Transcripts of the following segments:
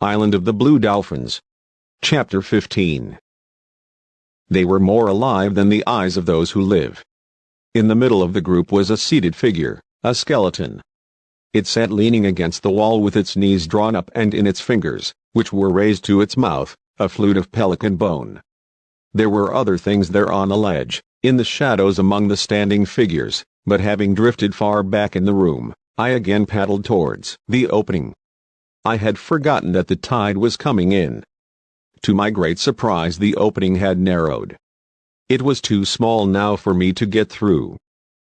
Island of the Blue Dolphins. Chapter 15. They were more alive than the eyes of those who live. In the middle of the group was a seated figure, a skeleton. It sat leaning against the wall with its knees drawn up and in its fingers, which were raised to its mouth, a flute of pelican bone. There were other things there on the ledge, in the shadows among the standing figures, but having drifted far back in the room, I again paddled towards the opening. I had forgotten that the tide was coming in. To my great surprise, the opening had narrowed. It was too small now for me to get through.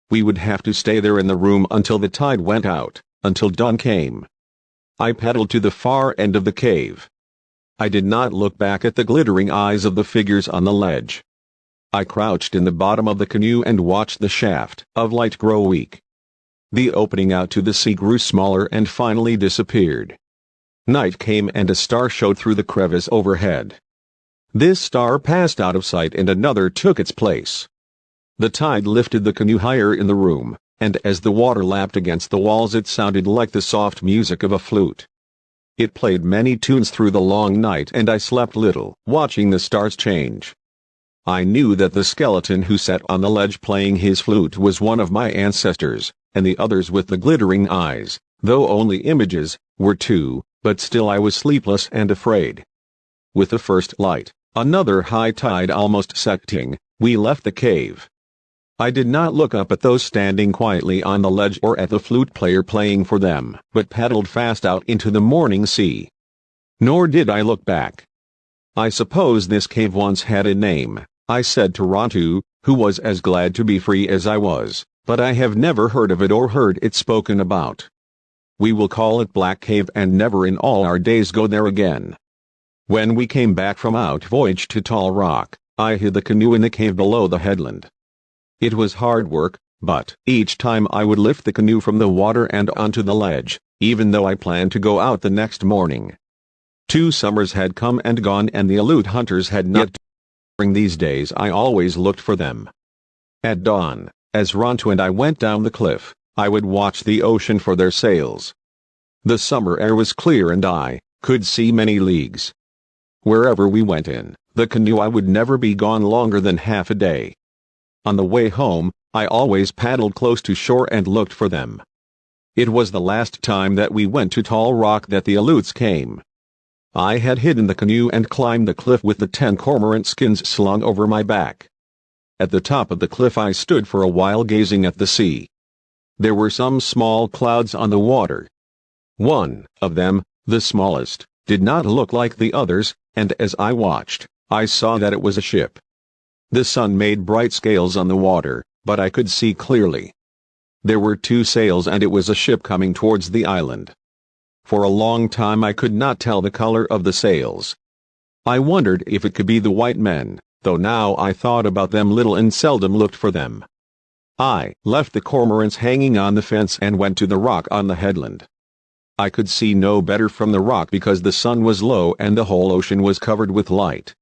We would have to stay there in the room until the tide went out, until dawn came. I paddled to the far end of the cave. I did not look back at the glittering eyes of the figures on the ledge. I crouched in the bottom of the canoe and watched the shaft of light grow weak. The opening out to the sea grew smaller and finally disappeared. Night came and a star showed through the crevice overhead. This star passed out of sight and another took its place. The tide lifted the canoe higher in the room, and as the water lapped against the walls it sounded like the soft music of a flute. It played many tunes through the long night and I slept little, watching the stars change. I knew that the skeleton who sat on the ledge playing his flute was one of my ancestors, and the others with the glittering eyes, though only images, were too, but still I was sleepless and afraid. With the first light, another high tide almost setting, we left the cave. I did not look up at those standing quietly on the ledge or at the flute player playing for them, but paddled fast out into the morning sea. Nor did I look back. I suppose this cave once had a name, I said to Rontu, who was as glad to be free as I was, but I have never heard of it or heard it spoken about. We will call it Black Cave and never in all our days go there again. When we came back from our voyage to Tall Rock, I hid the canoe in the cave below the headland. It was hard work, but each time I would lift the canoe from the water and onto the ledge, even though I planned to go out the next morning. 2 summers had come and gone and the Aleut hunters had not. During these days I always looked for them. At dawn, as Rontu and I went down the cliff, I would watch the ocean for their sails. The summer air was clear and I could see many leagues. Wherever we went in the canoe I would never be gone longer than half a day. On the way home, I always paddled close to shore and looked for them. It was the last time that we went to Tall Rock that the Aleuts came. I had hidden the canoe and climbed the cliff with the 10 cormorant skins slung over my back. At the top of the cliff I stood for a while gazing at the sea. There were some small clouds on the water. One of them, the smallest, did not look like the others, and as I watched, I saw that it was a ship. The sun made bright scales on the water, but I could see clearly. There were 2 sails and it was a ship coming towards the island. For a long time I could not tell the color of the sails. I wondered if it could be the white men, though now I thought about them little and seldom looked for them. I left the cormorants hanging on the fence and went to the rock on the headland. I could see no better from the rock because the sun was low and the whole ocean was covered with light.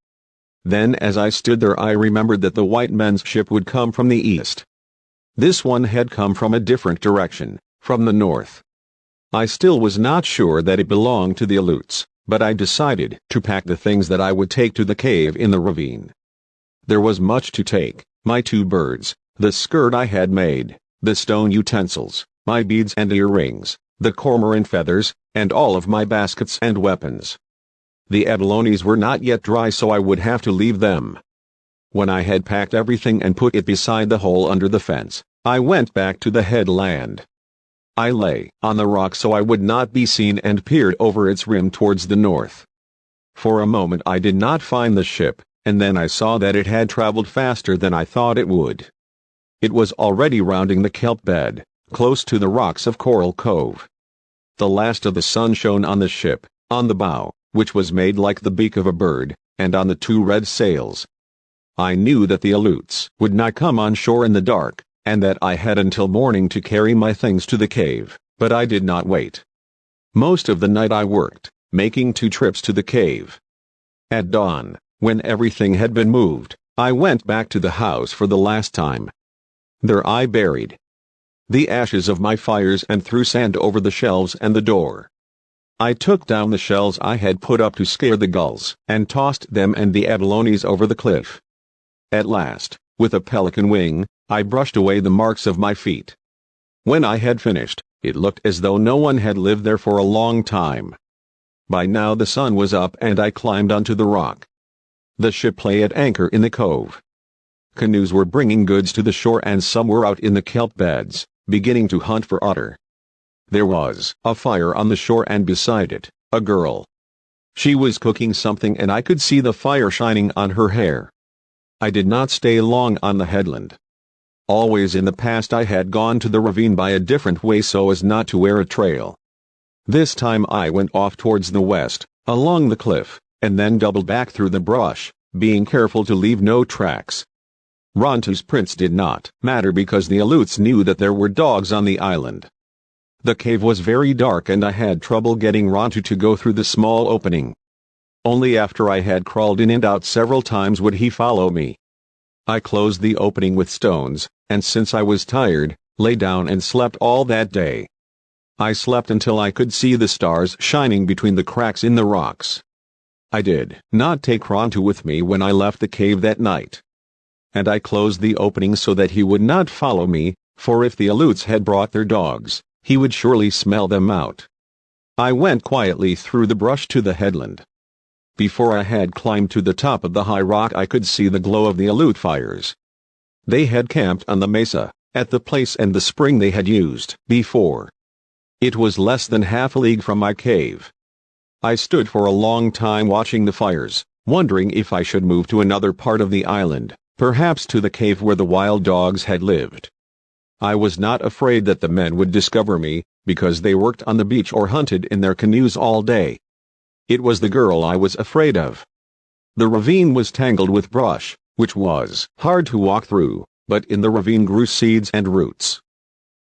Then as I stood there I remembered that the white men's ship would come from the east. This one had come from a different direction, from the north. I still was not sure that it belonged to the Aleuts, but I decided to pack the things that I would take to the cave in the ravine. There was much to take: my 2 birds, the skirt I had made, the stone utensils, my beads and earrings, the cormorant feathers, and all of my baskets and weapons. The abalones were not yet dry so I would have to leave them. When I had packed everything and put it beside the hole under the fence, I went back to the headland. I lay on the rock so I would not be seen and peered over its rim towards the north. For a moment I did not find the ship, and then I saw that it had traveled faster than I thought it would. It was already rounding the kelp bed, close to the rocks of Coral Cove. The last of the sun shone on the ship, on the bow, which was made like the beak of a bird, and on the 2 red sails. I knew that the Aleuts would not come on shore in the dark, and that I had until morning to carry my things to the cave, but I did not wait. Most of the night I worked, making 2 trips to the cave. At dawn, when everything had been moved, I went back to the house for the last time. There I buried the ashes of my fires and threw sand over the shelves and the door. I took down the shells I had put up to scare the gulls and tossed them and the abalones over the cliff. At last, with a pelican wing, I brushed away the marks of my feet. When I had finished, it looked as though no one had lived there for a long time. By now the sun was up and I climbed onto the rock. The ship lay at anchor in the cove. Canoes were bringing goods to the shore and some were out in the kelp beds, beginning to hunt for otter. There was a fire on the shore and beside it, a girl. She was cooking something and I could see the fire shining on her hair. I did not stay long on the headland. Always in the past I had gone to the ravine by a different way so as not to wear a trail. This time I went off towards the west, along the cliff, and then doubled back through the brush, being careful to leave no tracks. Rontu's prints did not matter because the Aleuts knew that there were dogs on the island. The cave was very dark and I had trouble getting Rontu to go through the small opening. Only after I had crawled in and out several times would he follow me. I closed the opening with stones, and since I was tired, lay down and slept all that day. I slept until I could see the stars shining between the cracks in the rocks. I did not take Rontu with me when I left the cave that night. And I closed the opening so that he would not follow me, for if the Aleuts had brought their dogs, he would surely smell them out. I went quietly through the brush to the headland. Before I had climbed to the top of the high rock I could see the glow of the Aleut fires. They had camped on the mesa, at the place and the spring they had used before. It was less than half a league from my cave. I stood for a long time watching the fires, wondering if I should move to another part of the island, perhaps to the cave where the wild dogs had lived. I was not afraid that the men would discover me, because they worked on the beach or hunted in their canoes all day. It was the girl I was afraid of. The ravine was tangled with brush, which was hard to walk through, but in the ravine grew seeds and roots.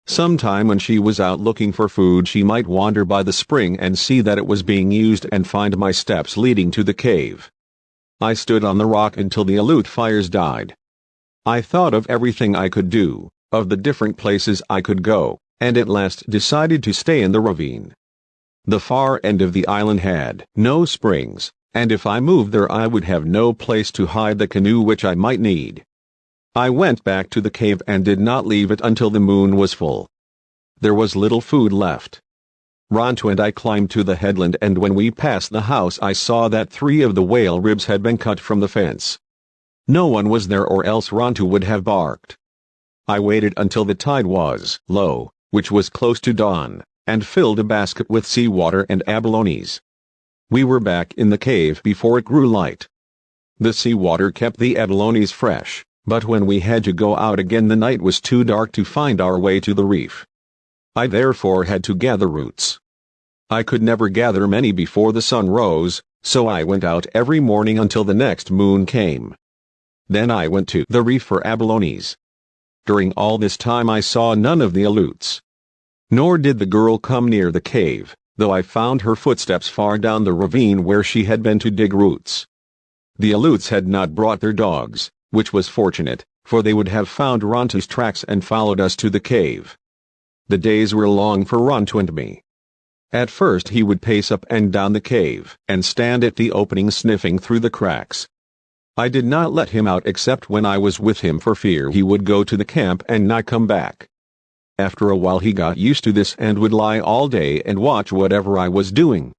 Sometime when she was out looking for food she might wander by the spring and see that it was being used and find my steps leading to the cave. I stood on the rock until the Aleut fires died. I thought of everything I could do, of the different places I could go, and at last decided to stay in the ravine. The far end of the island had no springs, and if I moved there I would have no place to hide the canoe which I might need. I went back to the cave and did not leave it until the moon was full. There was little food left. Rontu and I climbed to the headland and when we passed the house I saw that 3 of the whale ribs had been cut from the fence. No one was there or else Rontu would have barked. I waited until the tide was low, which was close to dawn, and filled a basket with seawater and abalones. We were back in the cave before it grew light. The seawater kept the abalones fresh, but when we had to go out again the night was too dark to find our way to the reef. I therefore had to gather roots. I could never gather many before the sun rose, so I went out every morning until the next moon came. Then I went to the reef for abalones. During all this time I saw none of the Aleuts. Nor did the girl come near the cave, though I found her footsteps far down the ravine where she had been to dig roots. The Aleuts had not brought their dogs, which was fortunate, for they would have found Rontu's tracks and followed us to the cave. The days were long for Rontu and me. At first he would pace up and down the cave, and stand at the opening sniffing through the cracks. I did not let him out except when I was with him for fear he would go to the camp and not come back. After a while he got used to this and would lie all day and watch whatever I was doing.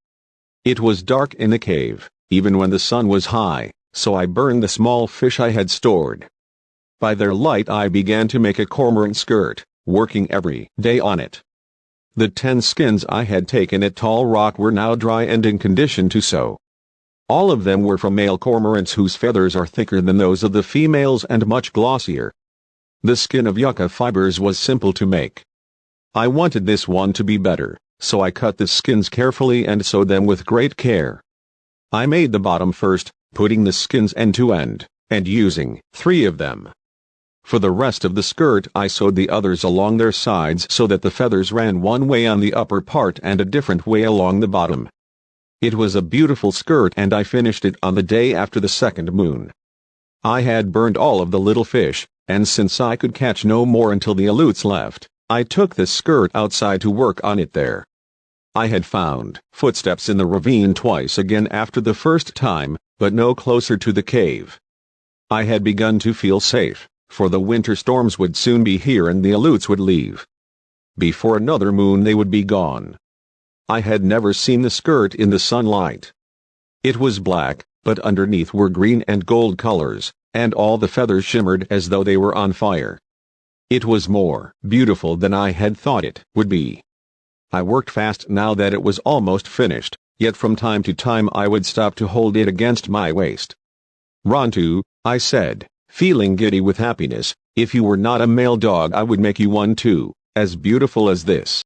It was dark in the cave, even when the sun was high, so I burned the small fish I had stored. By their light I began to make a cormorant skirt, working every day on it. The 10 skins I had taken at Tall Rock were now dry and in condition to sew. All of them were from male cormorants whose feathers are thicker than those of the females and much glossier. The skin of yucca fibers was simple to make. I wanted this one to be better, so I cut the skins carefully and sewed them with great care. I made the bottom first, putting the skins end to end, and using 3 of them. For the rest of the skirt I sewed the others along their sides so that the feathers ran one way on the upper part and a different way along the bottom. It was a beautiful skirt and I finished it on the day after the 2nd moon. I had burned all of the little fish, and since I could catch no more until the Aleuts left, I took the skirt outside to work on it there. I had found footsteps in the ravine twice again after the first time, but no closer to the cave. I had begun to feel safe, for the winter storms would soon be here and the Aleuts would leave. Before another moon they would be gone. I had never seen the skirt in the sunlight. It was black, but underneath were green and gold colors, and all the feathers shimmered as though they were on fire. It was more beautiful than I had thought it would be. I worked fast now that it was almost finished, yet from time to time I would stop to hold it against my waist. "Rontu," I said, feeling giddy with happiness, "if you were not a male dog I would make you one too, as beautiful as this."